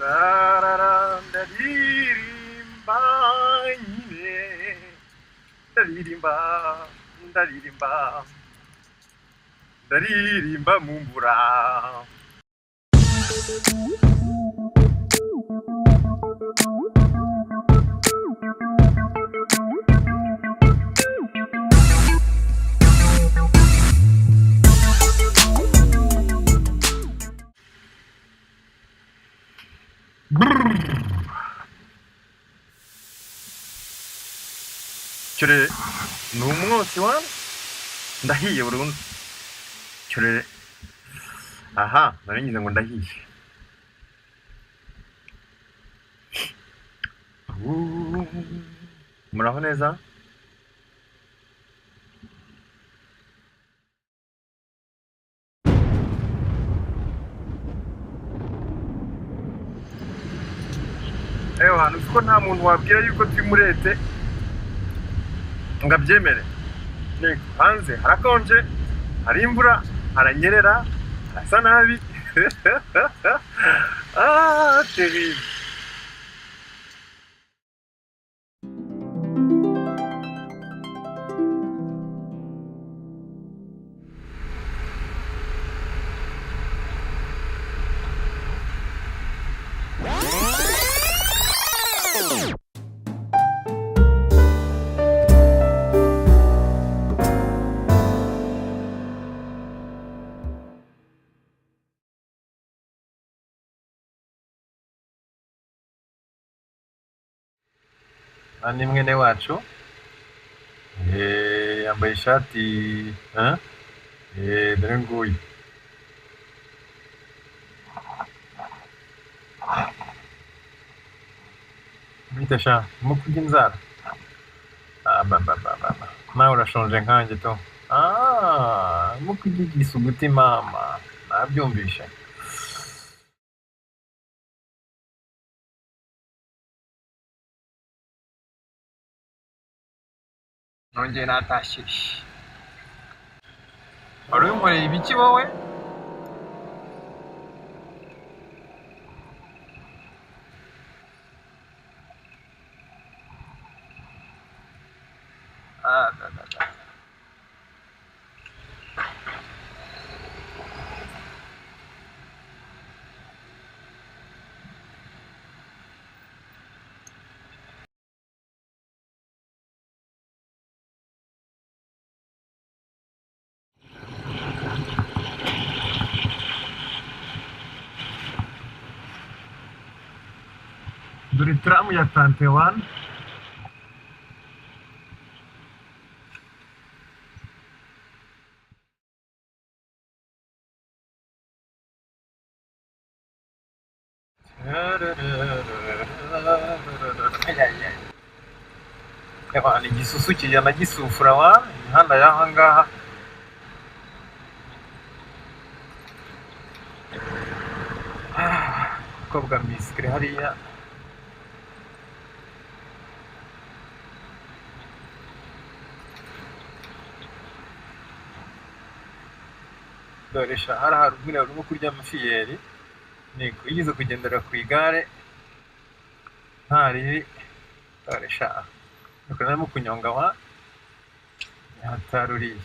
Rarara, ndaririmba nyine, ndaririmba, ndaririmba, ndaririmba mu mvura. Kire ni umwotsi wa ndahiye burundu. Kire aha naringize ngo ndahiye. Muraho neza? Eyo hantu uko nta muntu wabwira yuko turi muri ete ngo abyemere. Hanze harakonje, hari imvura, haranyerera, harasa nabi. Terrible. Ni mwene wacu yambaye ishati dore nguyu bita sha mu kurya inzara nawe urashonje nkanjye to mu kurya igisuguti mama nabyumvishe. Nongeye natashye. Wari unkoreye ibiki wowe? Dore turamu ya tante wani. Ni igisusu kijyana gisufura wa imihanda y'aha ngaha. Kobwa misikire hariya. Dore sha hari haruguru urimo kurya amafiyeri. Niko yigeze kugendera ku igare ntari. Dore sha nuko narimo kunyonga wa yataruriye.